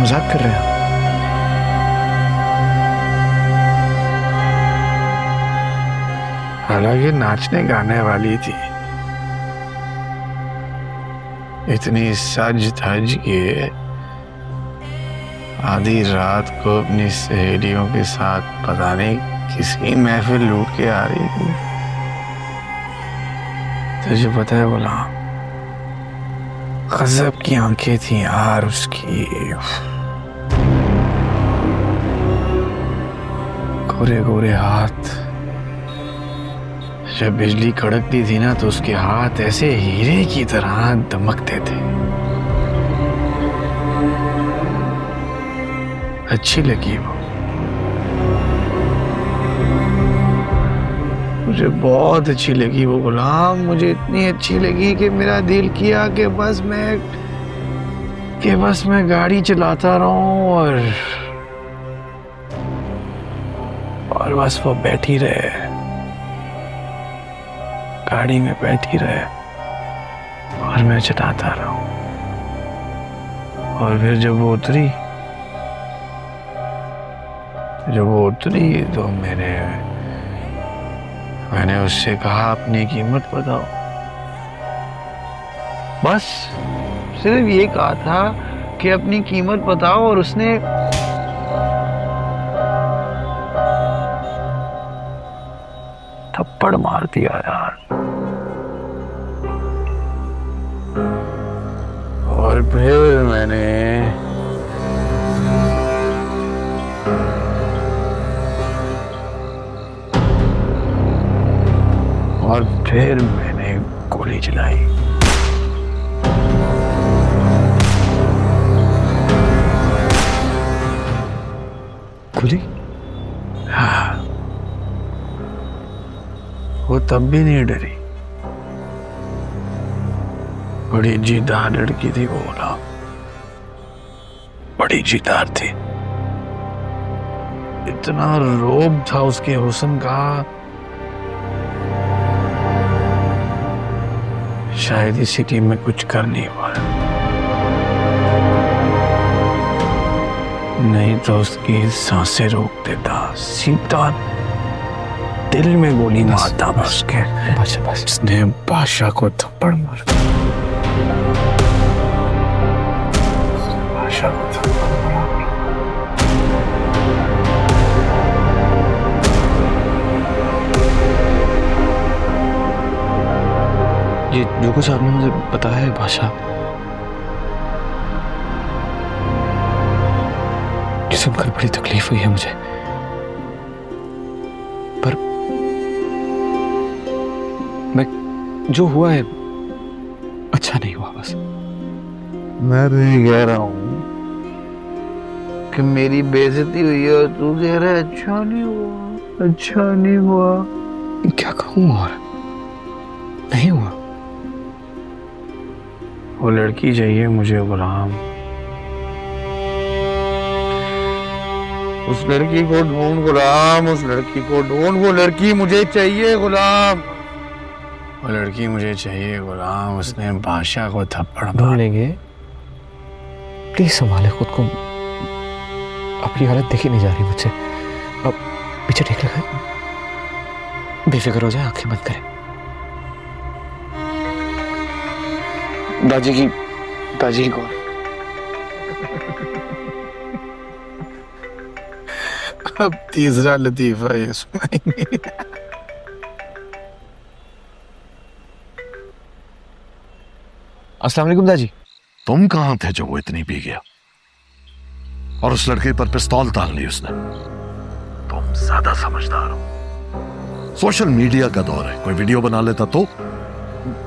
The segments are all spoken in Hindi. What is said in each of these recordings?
मजाक कर रहे हैं? हालांकि नाचने गाने वाली थी, इतनी सज धज के आधी रात को अपनी सहेलियों के साथ पता नहीं किसी महफिल लूट के आ रही थी। तुझे पता है गुलाम, गजब की आंखें थी यार उसकी, गोरे गोरे हाथ, जब बिजली कड़कती थी ना तो उसके हाथ ऐसे हीरे की तरह दमकते थे। अच्छी लगी वो मुझे, बहुत अच्छी लगी वो गुलाम, मुझे इतनी अच्छी लगी कि मेरा दिल किया कि बस मैं गाड़ी चलाता रहूं और बस वो बैठी रहे, गाड़ी में बैठी रहे और मैं चलाता रहूं। और फिर जब वो उतरी तो मैंने उससे कहा अपनी कीमत बताओ। बस सिर्फ ये कहा था कि अपनी कीमत बताओ, और उसने थप्पड़ मार दिया यार। और फिर मैंने गोली चलाई। गोली? हाँ, वो तब भी नहीं डरी। बड़ी जीदार लड़की थी वो गुलाम, बड़ी जीदार थी। इतना रोब था उसके हुस्न का, शायद इसी टीम में कुछ कर नहीं पाया, नहीं तो उसकी सांसें रोक देता, सीधा दिल में गोली मारता उसके। बस उसने बादशाह को थप्पड़ मार दिया। बादशाह को थप्पड़ मारा। ये जो कुछ आपने मुझे बताया है बादशाह, ये सुनकर बड़ी तकलीफ हुई है मुझे, पर मैं जो हुआ है अच्छा नहीं हुआ। बस मैं तो ये कह रहा हूँ कि मेरी बेइज्जती हुई है और तू कह रहा है अच्छा नहीं हुआ, अच्छा नहीं हुआ। क्या कहूँ, और नहीं हुआ। वो लड़की चाहिए मुझे गुलाम, उस लड़की को ढूंढ गुलाम, उस लड़की को ढूंढ, वो लड़की मुझे चाहिए गुलाम, वो लड़की मुझे चाहिए गुलाम। उसने बादशाह को थप्पड़ ढूंढ मारा। लेंगे, प्लीज संभाले खुद को, अपनी हालत देखी नहीं जा रही मुझसे। अब पीछे ठीक लगा, बेफिक्र हो जाए, आंखें बंद करें। दादी की कौन? अब तीसरा लतीफा ये सुनाएंगे। अस्सलाम वालेकुम दादी। तुम कहां थे जो वो इतनी पी गया और उस लड़के पर पिस्तौल तान ली उसने? तुम ज्यादा समझदार हो। सोशल मीडिया का दौर है, कोई वीडियो बना लेता तो?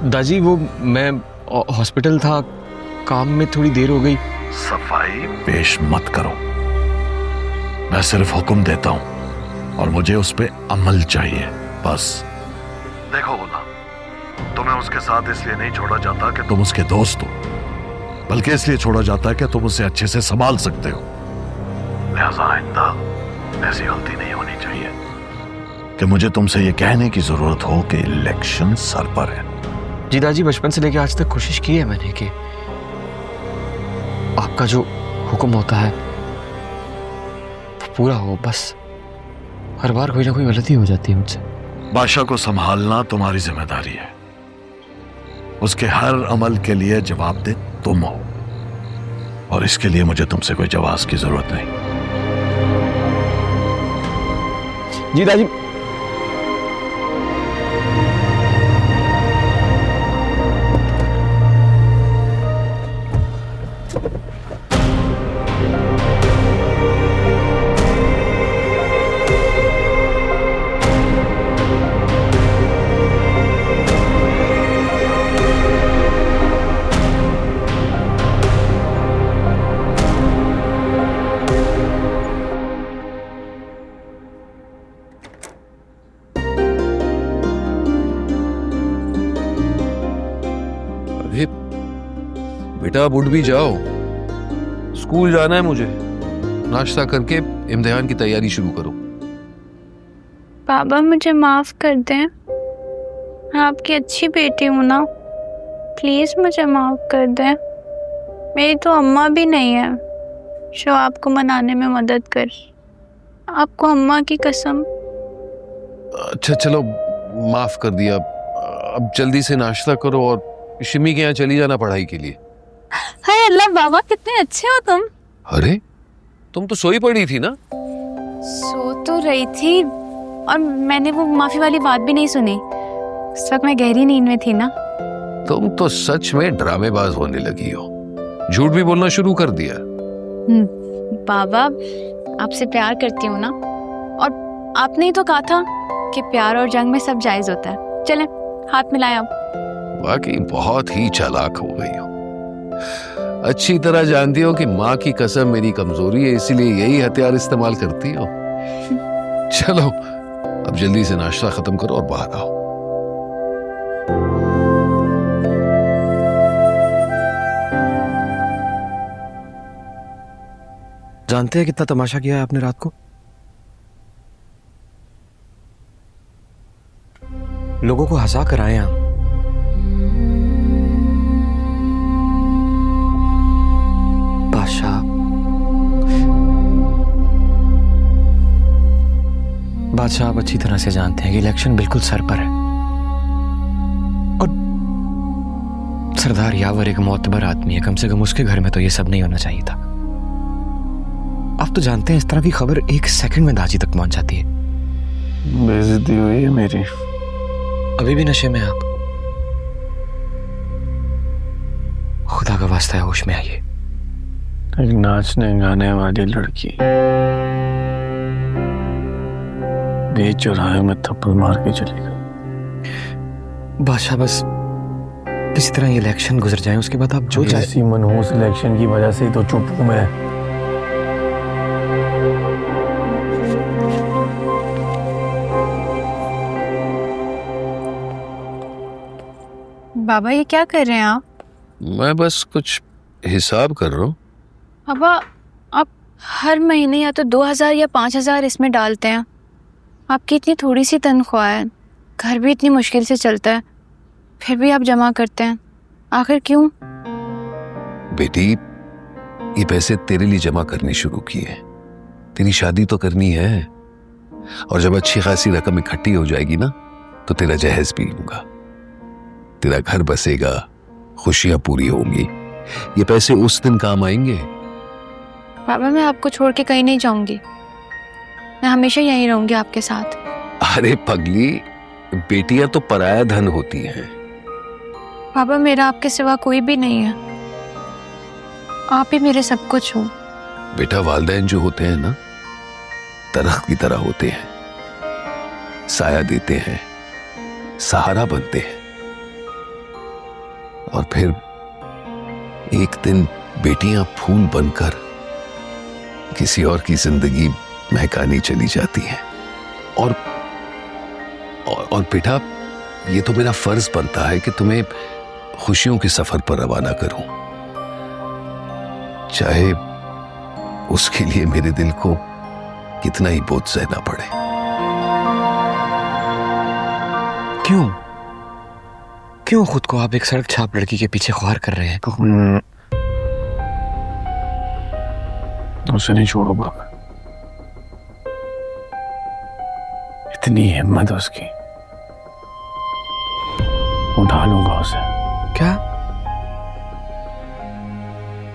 दादी वो मैं हॉस्पिटल था, काम में थोड़ी देर हो गई। सफाई पेश मत करो, मैं सिर्फ हुक्म देता हूं और मुझे उस पे अमल चाहिए, बस। देखो गुलाम, तुम्हें उसके साथ इसलिए नहीं छोड़ा जाता कि तुम उसके दोस्त हो, बल्कि इसलिए छोड़ा जाता है कि तुम उसे अच्छे से संभाल सकते हो। लिहाजा आइंदा ऐसी गलती नहीं होनी चाहिए कि मुझे तुमसे ये कहने की जरूरत हो कि इलेक्शन सर पर है। जी दादी, बचपन से लेकर आज तक कोशिश की है मैंने कि आपका जो हुक्म होता है वो पूरा हो, बस हर बार कोई ना कोई गलती हो जाती है मुझसे। बादशाह को संभालना तुम्हारी जिम्मेदारी है, उसके हर अमल के लिए जवाबदेह तुम हो, और इसके लिए मुझे तुमसे कोई जवाब की जरूरत नहीं। जी दादी। अरे बेटा अब उठ भी जाओ, स्कूल जाना है मुझे। नाश्ता करके इम्तिहान की तैयारी शुरू करो। पापा मुझे माफ कर दें, मैं आपकी अच्छी बेटी हूँ ना, प्लीज मुझे माफ कर दें। मेरी तो अम्मा भी नहीं है जो आपको मनाने में मदद कर। आपको अम्मा की कसम। अच्छा चलो माफ कर दिया। अब जल्दी से नाश्ता करो और शिमी के यहाँ चली जाना पढ़ाई के लिए। हाय अल्लाह बाबा, कितने अच्छे हो तुम। अरे तुम तो सोई पड़ी थी ना। सो तो रही थी और मैंने वो माफी वाली बात भी नहीं सुनी। उस वक्त मैं गहरी नींद में थी ना। तुम तो सच में ड्रामेबाज होने लगी हो, झूठ भी बोलना शुरू कर दिया। बाबा आपसे प्यार करती हूँ ना, और आपने ही तो कहा था कि प्यार और जंग में सब जायज होता है। चले हाथ मिलाएं आप। वाकई बहुत ही चालाक हो गई हो। अच्छी तरह जानती हो कि माँ की कसम मेरी कमजोरी है, इसीलिए यही हथियार इस्तेमाल करती हो। चलो अब जल्दी से नाश्ता खत्म करो और बाहर आओ। जानते हैं कितना तमाशा किया है आपने रात को? लोगों को हंसा कर आए हम। बादशाह आप अच्छी तरह से जानते हैं कि इलेक्शन बिल्कुल सर पर है, और सरदार यावर एक मोतबर आदमी है, कम से कम उसके घर में तो ये सब नहीं होना चाहिए था। आप तो जानते हैं इस तरह की खबर एक सेकंड में दाजी तक पहुंच जाती है। बेइज्जती हुई है मेरी। अभी भी नशे में आप? खुदा का वास्ता है होश में आइए। एक नाचने गाने वाली लड़की बीच चौराहे में थप्पड़ मार के चली गई। बादशाह बस किसी तरह ये इलेक्शन गुजर जाए, उसके बाद आप जो चाहे। इसी मनहूस इलेक्शन की वजह से ही तो चुप हूं मैं। बाबा ये क्या कर रहे हैं आप? मैं बस कुछ हिसाब कर रहा हूँ। बाबा आप हर महीने या तो 2000 या 5000 इसमें डालते हैं। आपकी इतनी थोड़ी सी तनख्वाह है, घर भी इतनी मुश्किल से चलता है, फिर भी आप जमा करते हैं। आखिर क्यों? बेटी ये पैसे तेरे लिए जमा करने शुरू किए, तेरी शादी तो करनी है, और जब अच्छी खासी रकम इकट्ठी हो जाएगी ना तो तेरा जहेज भी लूंगा, तेरा घर बसेगा, खुशियां पूरी होंगी। ये पैसे उस दिन काम आएंगे। बाबा मैं आपको छोड़ के कहीं नहीं जाऊंगी, मैं हमेशा यहीं रहूंगी आपके साथ। अरे पगली, बेटियां तो पराया धन होती हैं। बाबा मेरा आपके सिवा कोई भी नहीं है, आप ही मेरे सब कुछ हो। बेटा वालिदैन जो होते हैं ना, दरख्त की तरह होते हैं, साया देते हैं, सहारा बनते हैं, और फिर एक दिन बेटियां फूल बनकर किसी और की जिंदगी महकानी चली जाती हैं। और बेटा ये तो मेरा फर्ज बनता है कि तुम्हें खुशियों के सफर पर रवाना करूं, चाहे उसके लिए मेरे दिल को कितना ही बोझ सहना पड़े। क्यों क्यों खुद को आप एक सड़क छाप लड़की के पीछे ख्वार कर रहे हैं? उसे नहीं छोड़ूंगा मैं। इतनी हिम्मत है उसकी, उठा लूंगा उसे।